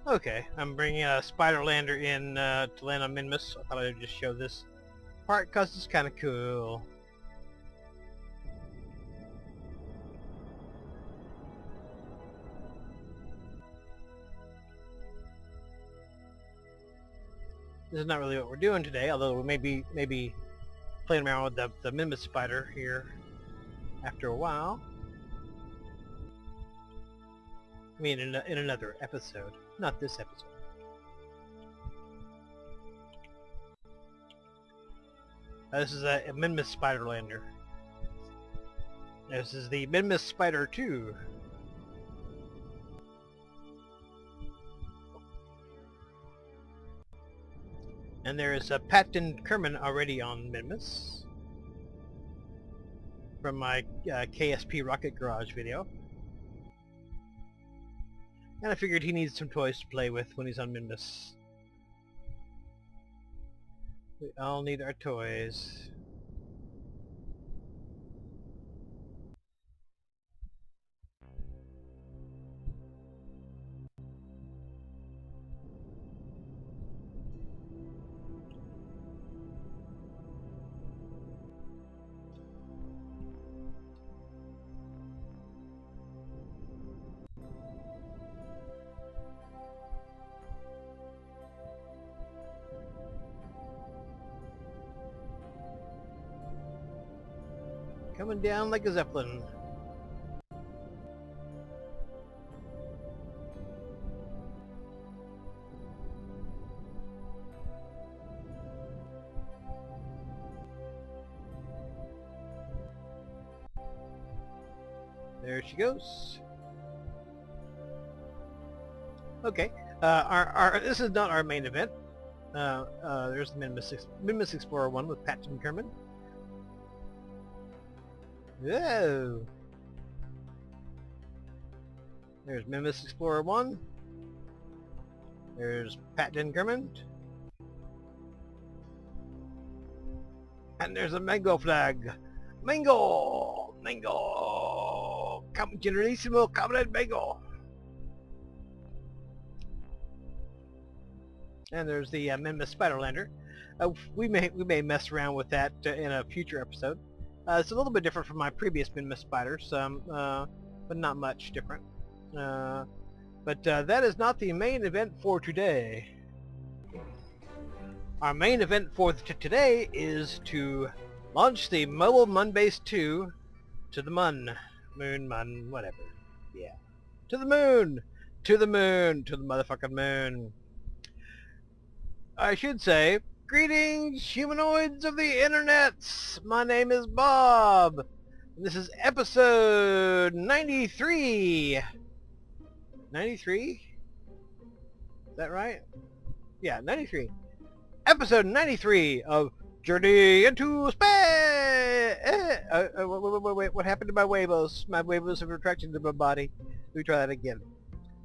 Okay, I'm bringing a spider lander in to land on Minmus. I thought I'd just show this part because it's kind of cool. This is not really what we're doing today, although we may be playing around with the Minmus spider here after a while. I mean, in another episode, not this episode. This is a Minmus spider lander. This is the Minmus Spider 2. And there is a Patton Kerman already on Minmus from my KSP Rocket Garage video. And I figured he needs some toys to play with when he's on Minmus. We all need our toys. Coming down like a zeppelin. There she goes. Okay, this is not our main event. There's the Minmus Explorer 1 with Patton Kerman. Whoa! There's Minmus Explorer 1. There's Patton Kerman. And there's a mango flag. Mango! Mango! Generalissimo Cabinet Mango! And there's the Minmus Spiderlander. We may mess around with that in a future episode. It's a little bit different from my previous Minmus spiders, but not much different. But that is not the main event for today. Our main event for today is to launch the Mobile Munbase 2 to the Mun. Mun, whatever. Yeah. To the moon! To the moon! To the motherfucking moon! I should say, greetings, humanoids of the internets! My name is Bob, and this is episode 93! 93? Is that right? Yeah, 93. Episode 93 of Journey into Space! Wait, what happened to my huevos? My huevos have retracted into my body. Let me try that again.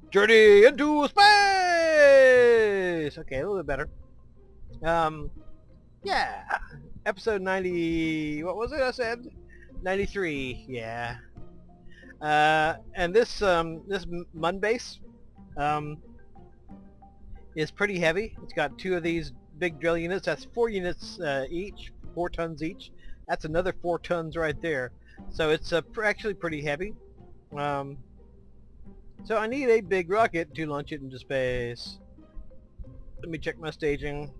Journey into Space! Okay, a little bit better. Yeah, episode 90, what was it I said? 93, yeah. And this Munbase, is pretty heavy. It's got 2 of these big drill units. That's 4 units each, 4 tons each. That's another 4 tons right there. So it's actually pretty heavy. So I need a big rocket to launch it into space. Let me check my staging.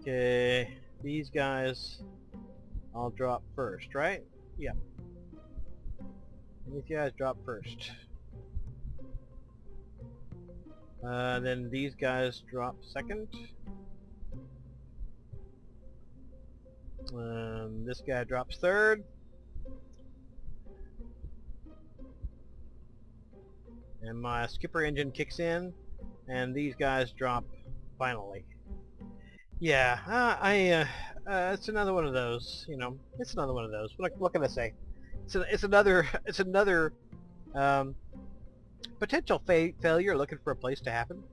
Okay, these guys I'll drop first, right? Yeah. These guys drop first. Then these guys drop second. This guy drops third. And my skipper engine kicks in, and these guys drop finally. Yeah, it's another one of those. You know, it's another one of those. What can I say? It's another um, potential failure looking for a place to happen.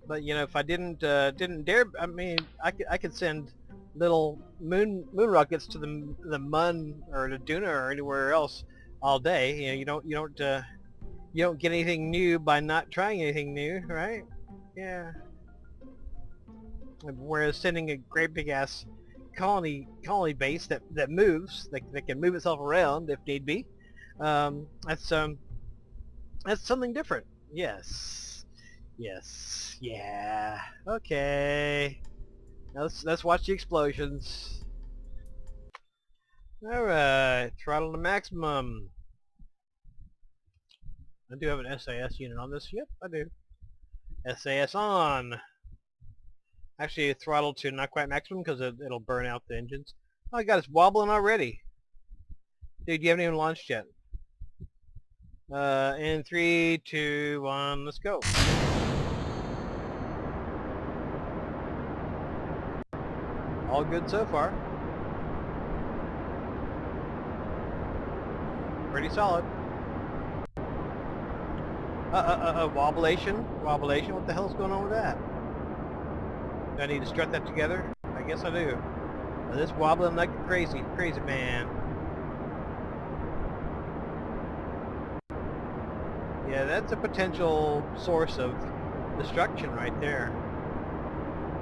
But you know, if I didn't dare, I mean, I could send little moon rockets to the Mun or the Duna or anywhere else all day. You know, you don't get anything new by not trying anything new, right? Yeah. Whereas sending a great big ass colony base that moves, that can move itself around if need be, that's something different. Yes. Yes. Yeah. Okay. Now let's watch the explosions. Alright, throttle to maximum. I do have an SAS unit on this. Yep, I do. SAS on. Actually, throttle to not quite maximum because it'll burn out the engines. Oh, I got us wobbling already. Dude, you haven't even launched yet. In 3, 2, 1, let's go. All good so far. Pretty solid. Wobblation? Wobblation? What the hell's going on with that? Do I need to strut that together? I guess I do. This wobbling like a crazy man. Yeah, that's a potential source of destruction right there.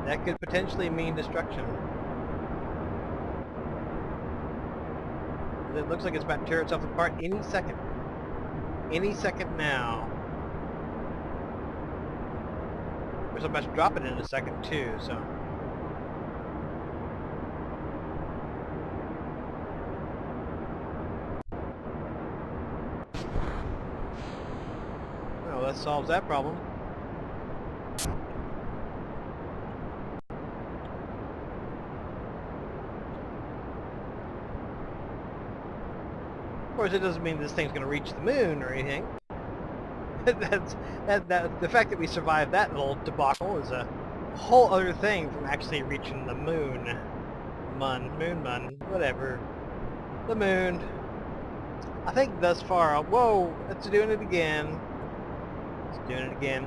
That could potentially mean destruction. It looks like it's about to tear itself apart any second. Any second now. There's about to drop it in a second too, so. Well, that solves that problem. Of course, it doesn't mean this thing's going to reach the moon or anything. The fact that we survived that little debacle is a whole other thing from actually reaching the moon. Moon, whatever. The moon. I think thus far, whoa, it's doing it again. It's doing it again.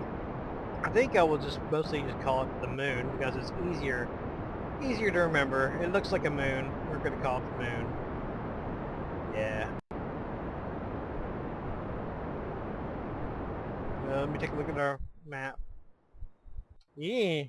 I think I will mostly just call it the moon because it's easier to remember. It looks like a moon. We're going to call it the moon. Yeah. Let me take a look at our map. Yeah.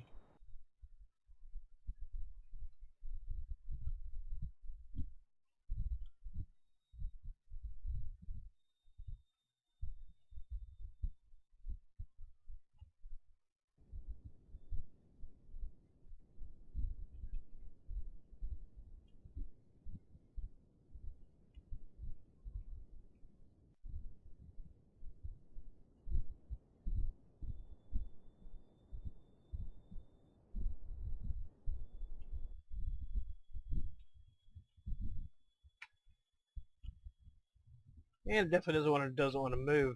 And it definitely doesn't want to move.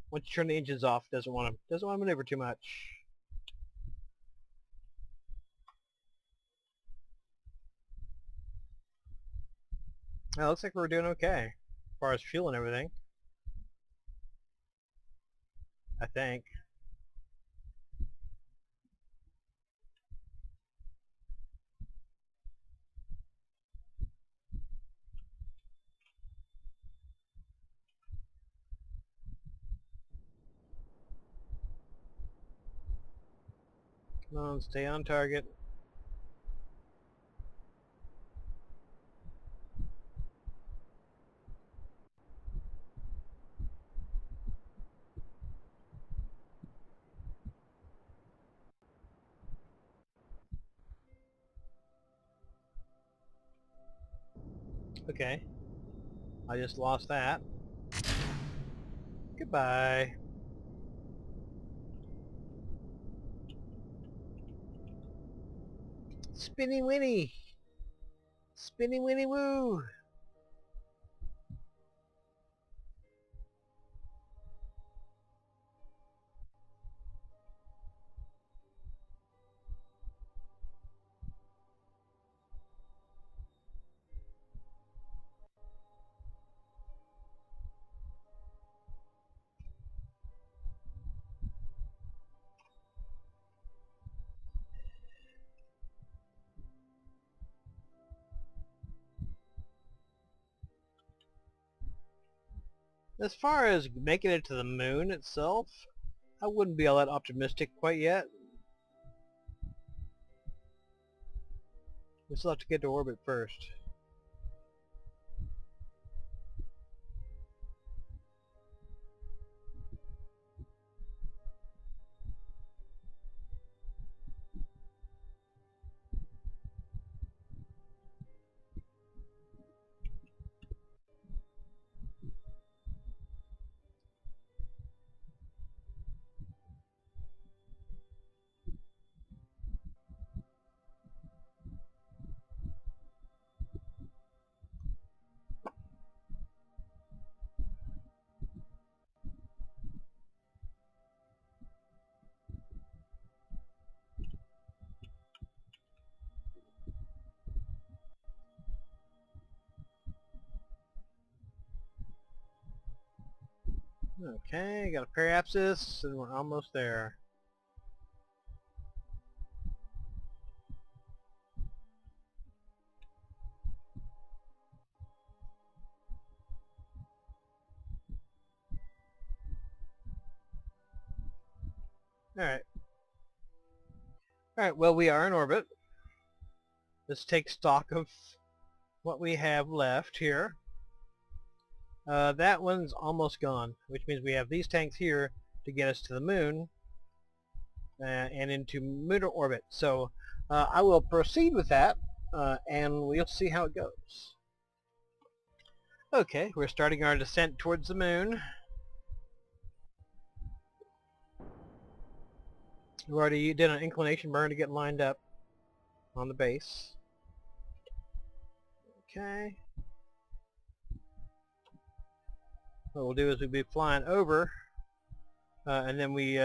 Once you turn the engines off, doesn't want to maneuver too much. Well, looks like we're doing okay as far as fuel and everything. I think. Come on, stay on target. Okay. I just lost that. Goodbye. Spinny Winnie! Spinny Winnie Woo! As far as making it to the moon itself, I wouldn't be all that optimistic quite yet. We still have to get to orbit first. Okay, got a periapsis, and we're almost there. Alright. Alright, well, we are in orbit. Let's take stock of what we have left here. That one's almost gone, which means we have these tanks here to get us to the moon and into lunar orbit. So I will proceed with that, and we'll see how it goes. Okay, we're starting our descent towards the moon. We already did an inclination burn to get lined up on the base. Okay. What we'll do is we'll be flying over, and then we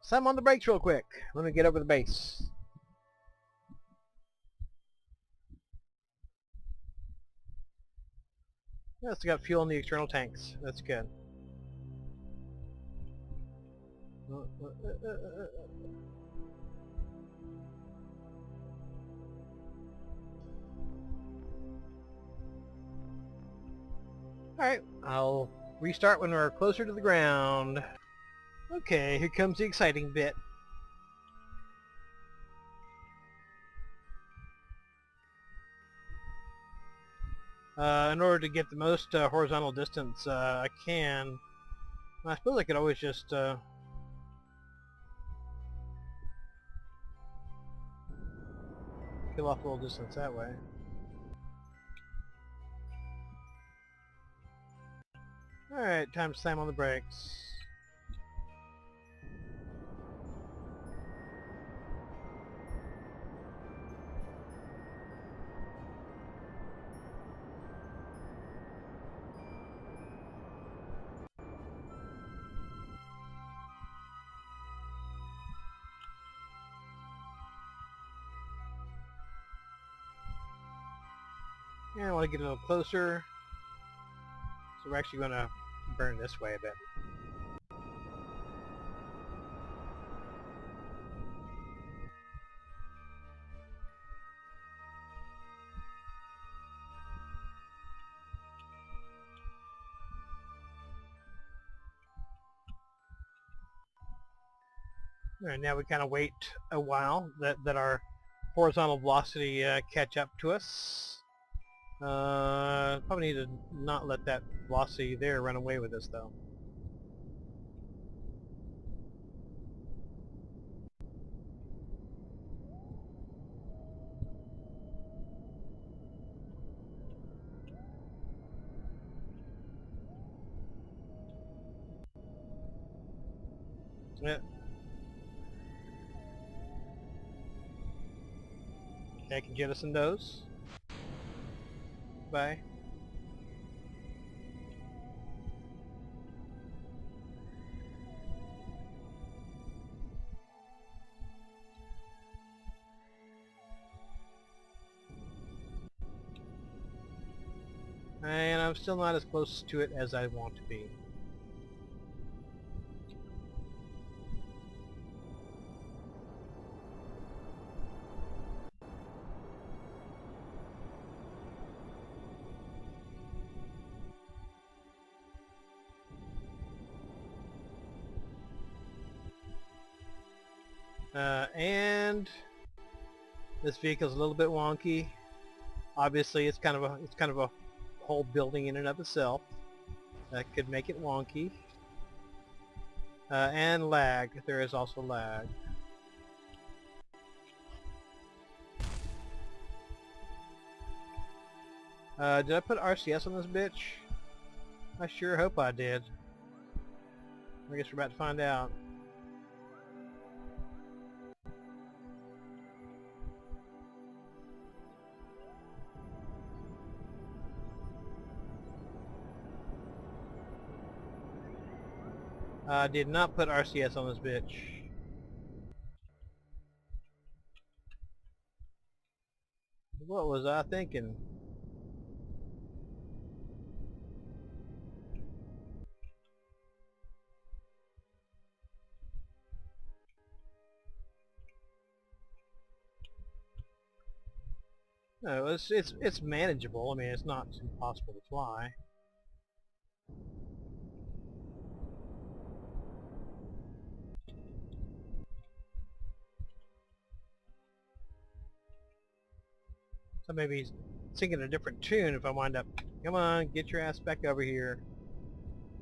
slam on the brakes real quick. Let me get over the base. Yeah, it's got fuel in the external tanks. That's good. Alright, I'll restart when we're closer to the ground. Okay, here comes the exciting bit. In order to get the most horizontal distance I can, I suppose I could always just kill off a little distance that way. Alright, time to slam on the brakes. And I want to get a little closer. So we're actually going to burn this way a bit. Alright, now we kind of wait a while that our horizontal velocity catch up to us. Probably need to not let that velocity there run away with us though. Yeah. I can jettison those. Bye. And I'm still not as close to it as I want to be. And this vehicle's a little bit wonky. Obviously, it's kind of a whole building in and of itself. That could make it wonky. And lag. There is also lag. Did I put RCS on this bitch? I sure hope I did. I guess we're about to find out. I did not put RCS on this bitch. What was I thinking? No, it's manageable. I mean, it's not impossible to fly. So maybe singing a different tune if I wind up... Come on, get your ass back over here.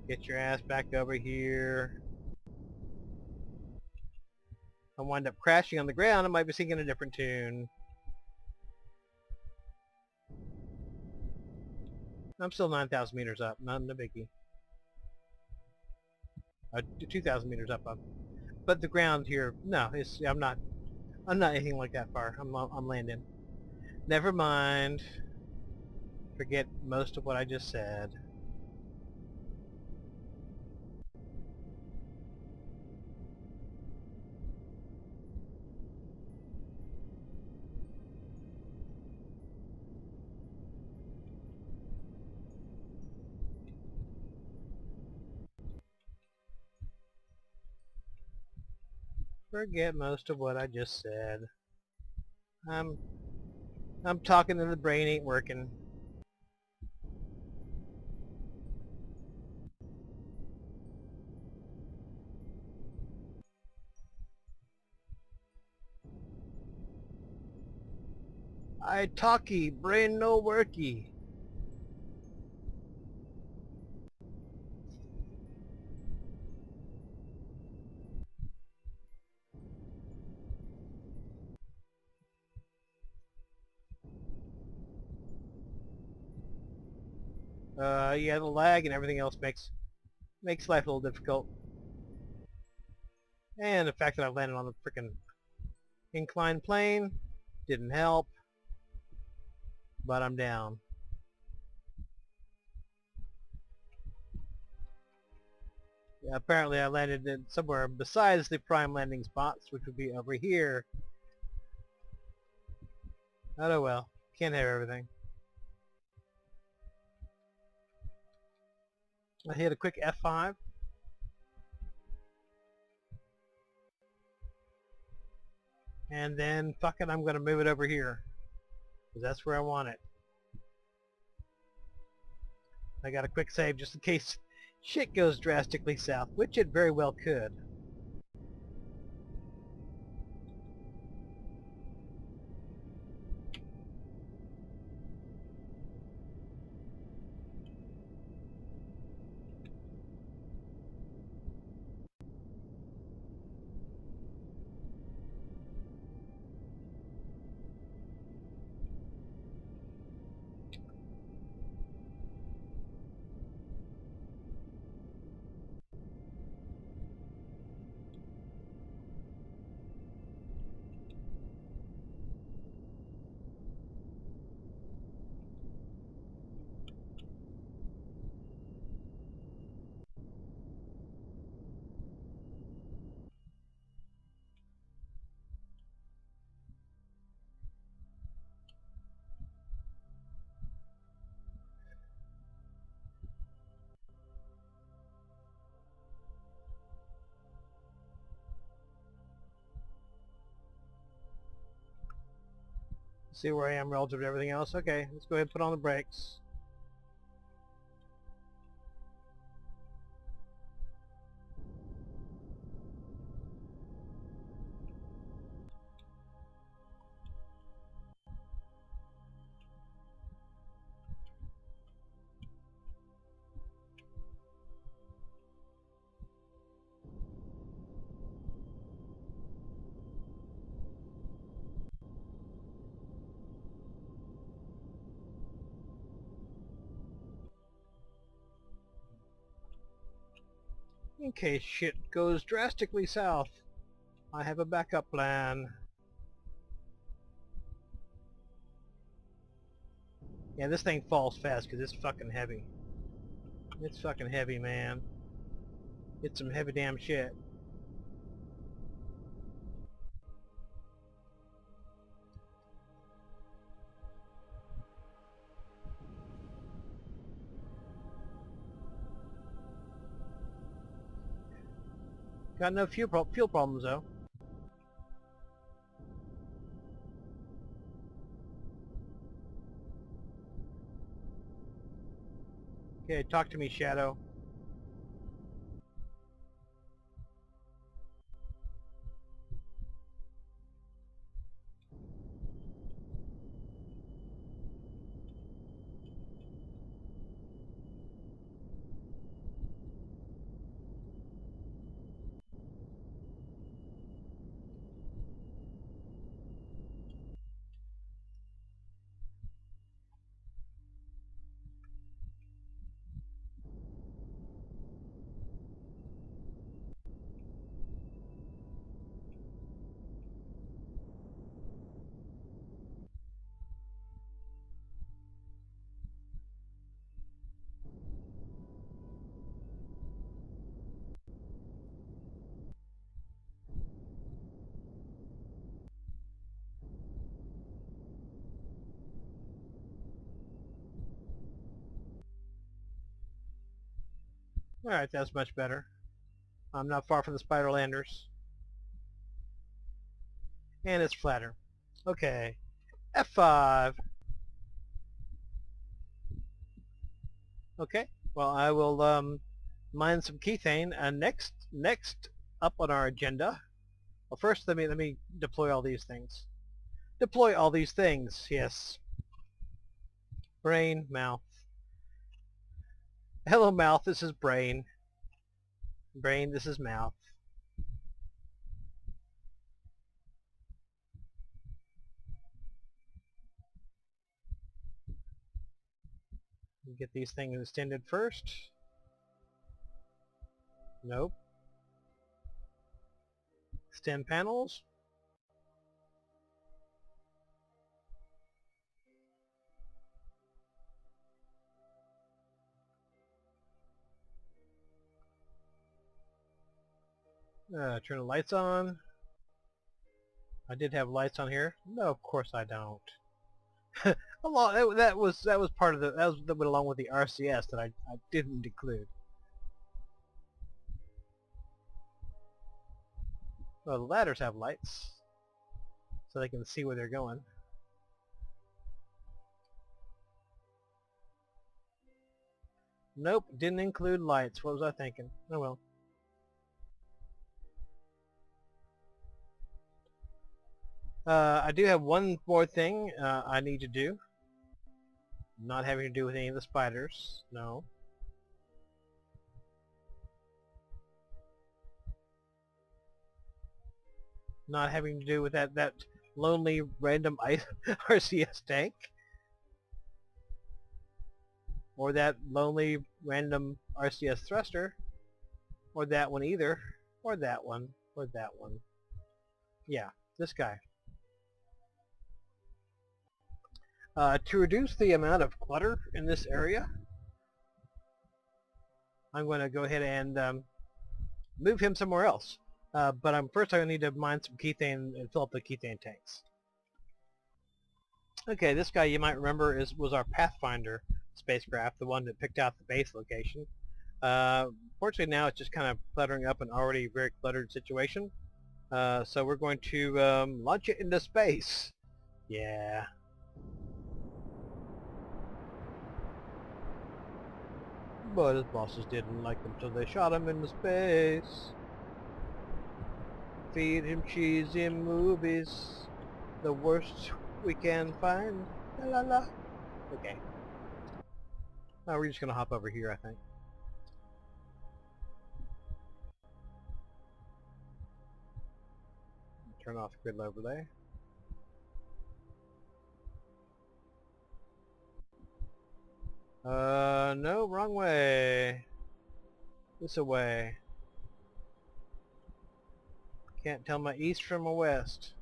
Get your ass back over here. If I wind up crashing on the ground, I might be singing a different tune. I'm still 9,000 meters up. Not a biggie. 2,000 meters up. But the ground here, no, I'm not anything like that far. I'm landing. Never mind. Forget most of what I just said. Forget most of what I just said. I'm talking and the brain ain't working. I talky, brain no worky. Yeah, the lag and everything else makes life a little difficult. And the fact that I landed on the frickin' inclined plane didn't help. But I'm down. Yeah, apparently I landed in somewhere besides the prime landing spots, which would be over here. Oh well, can't have everything. I hit a quick F5. And then, fuck it, I'm going to move it over here. Because that's where I want it. I got a quick save just in case shit goes drastically south, which it very well could. See where I am relative to everything else. Okay, let's go ahead and put on the brakes. In case shit goes drastically south, I have a backup plan. Yeah, this thing falls fast because it's fucking heavy. It's fucking heavy, man. It's some heavy damn shit. Got no fuel problems though. Okay, talk to me, Shadow. Alright, that's much better. I'm not far from the Spiderlanders. And it's flatter. Okay. F5. Okay. Well, I will mine some Kethane. Next up on our agenda. Well, first let me deploy all these things. Deploy all these things. Yes. Brain, mouth. Hello, mouth. This is brain. Brain. This is mouth. Get these things extended first. Nope. Extend panels. Turn the lights on. I did have lights on here. No, of course I don't. That was part of that went along with the RCS that I didn't include. Well, the ladders have lights, so they can see where they're going. Nope, didn't include lights. What was I thinking? Oh well. I do have one more thing I need to do. Not having to do with any of the spiders. No. Not having to do with that lonely random RCS tank. Or that lonely random RCS thruster. Or that one either. Or that one. Or that one. Yeah, this guy. To reduce the amount of clutter in this area, I'm going to go ahead and move him somewhere else. But first I'm going to need to mine some Kethane and fill up the Kethane tanks. Okay, this guy you might remember was our Pathfinder spacecraft, the one that picked out the base location. Fortunately now it's just kind of cluttering up an already very cluttered situation. So we're going to launch it into space. Yeah. But his bosses didn't like him, so they shot him into space. Feed him cheesy movies. The worst we can find. La la la. Okay. Now we're just gonna hop over here, I think. Turn off grid overlay. No, wrong way. This way. Can't tell my east from my west.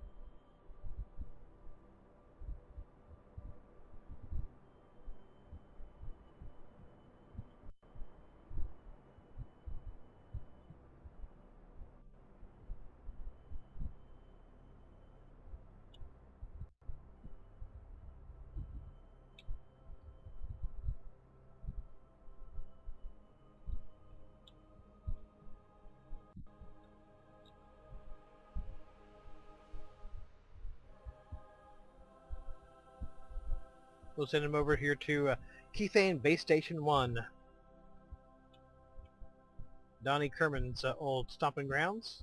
We'll send him over here to Kethane Base Station 1. Donnie Kerman's old stomping grounds.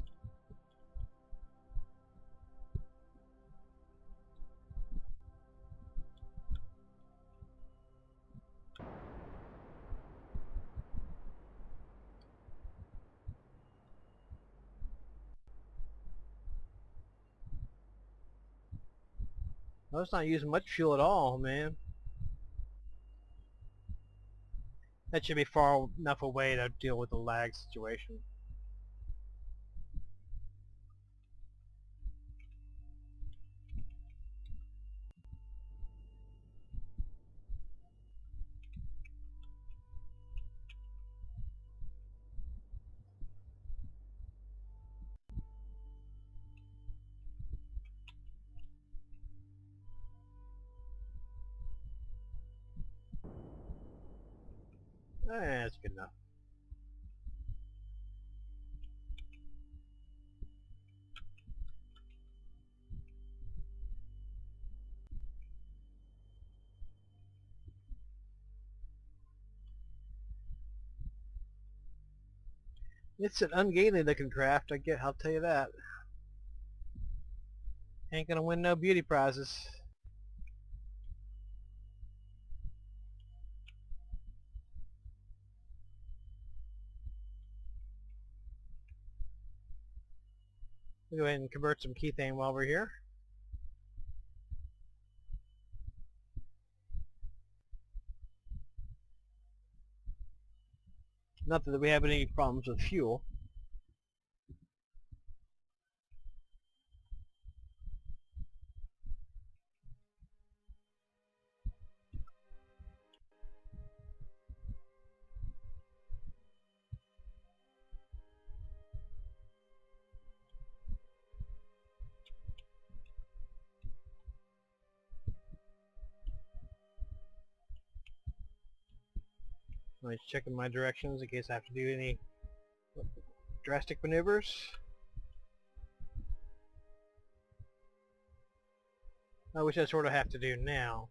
Well, it's not using much fuel at all, man. That should be far enough away to deal with the lag situation. That's good enough. It's an ungainly looking craft, I'll tell you that. Ain't gonna win no beauty prizes. We'll go ahead and convert some kethane while we're here. Not that we have any problems with fuel. I'm just checking my directions in case I have to do any drastic maneuvers. Which I sort of have to do now.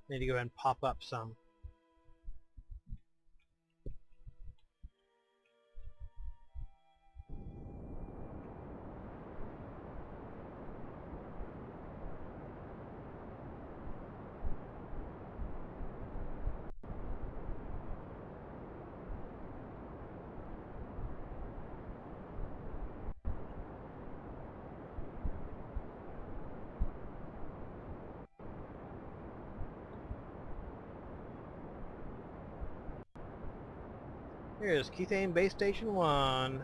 Need to go ahead and pop up some. Here's Kethane Base Station 1.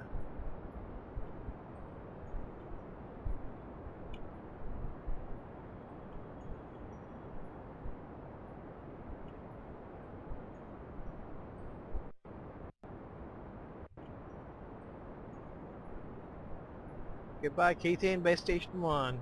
Goodbye, Kethane Base Station 1.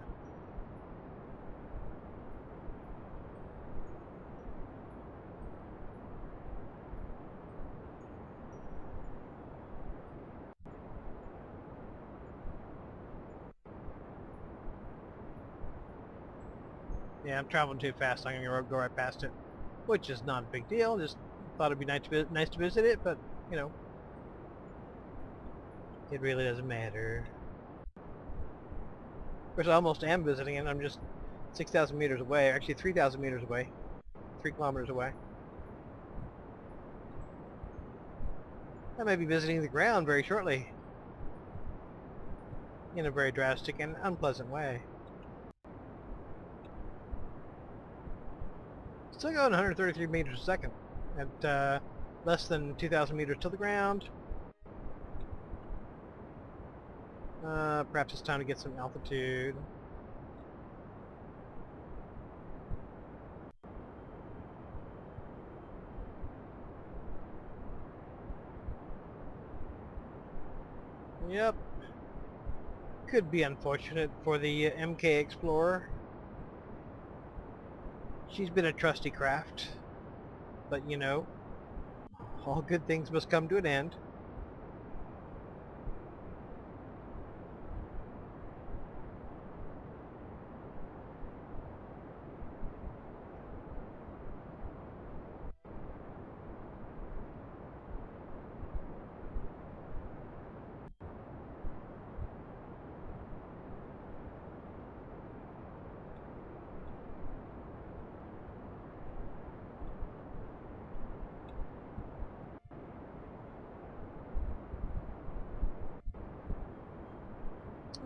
Yeah, I'm traveling too fast. I'm gonna go right past it. which is not a big deal. Just thought it'd be nice to visit it, but you know, it really doesn't matter. Of course, I almost am visiting it. I'm just 6,000 meters away. Actually, 3,000 meters away. 3 kilometers away. I may be visiting the ground very shortly. In a very drastic and unpleasant way. Still going 133 meters a second at less than 2,000 meters to the ground. Perhaps it's time to get some altitude. Yep. Could be unfortunate for the MK Explorer. She's been a trusty craft. But you know, all good things must come to an end.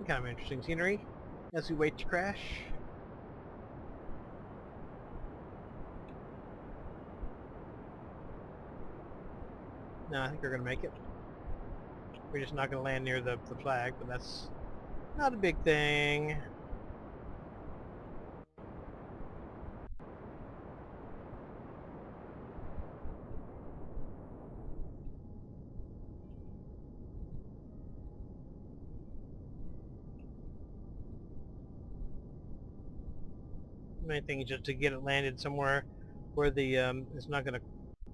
Kind of interesting scenery as we wait to crash. No, I think we're going to make it. We're just not going to land near the flag, but that's not a big thing. Main thing is just to get it landed somewhere where the it's not going to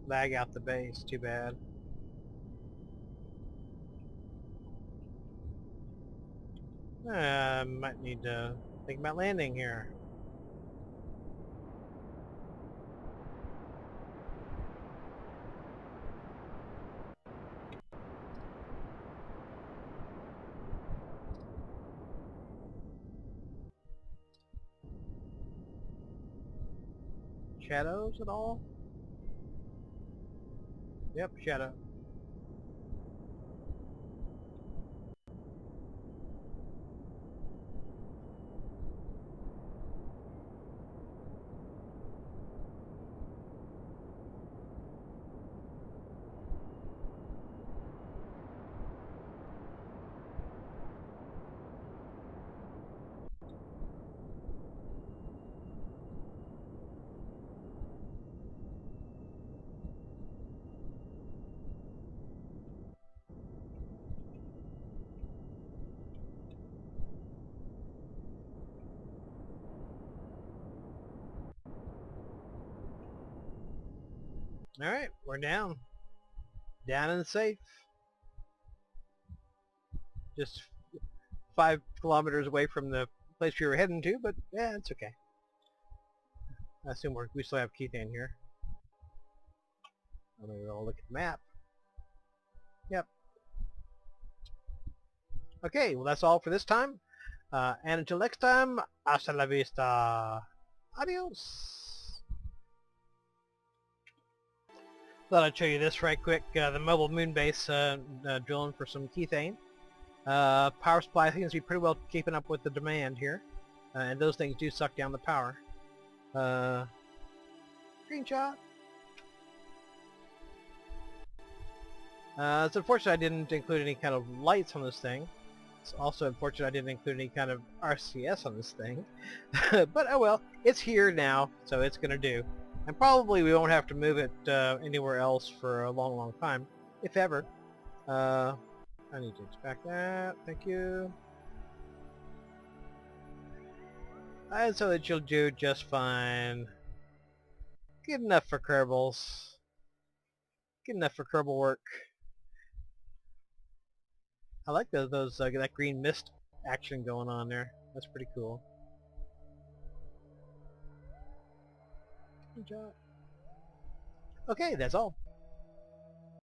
lag out the base too bad. Might need to think about landing here. Shadows at all? Yep, shadow. Alright, we're down. Down and safe. Just 5 kilometers away from the place we were heading to, but yeah, it's okay. I assume we still have Kethane here. I'm going to look at the map. Yep. Okay, well that's all for this time. And until next time, hasta la vista. Adios. Thought I'd show you this right quick. The mobile moon base drilling for some Kethane. Power supply seems to be pretty well keeping up with the demand here. And those things do suck down the power. Screenshot. It's unfortunate I didn't include any kind of lights on this thing. It's also unfortunate I didn't include any kind of RCS on this thing. But oh well, it's here now, so it's gonna do. And probably we won't have to move it anywhere else for a long, long time, if ever. I need to inspect that. Thank you. And so that you'll do just fine. Good enough for Kerbals. Good enough for Kerbal work. I like those that green mist action going on there. That's pretty cool. Good job. Okay, that's all.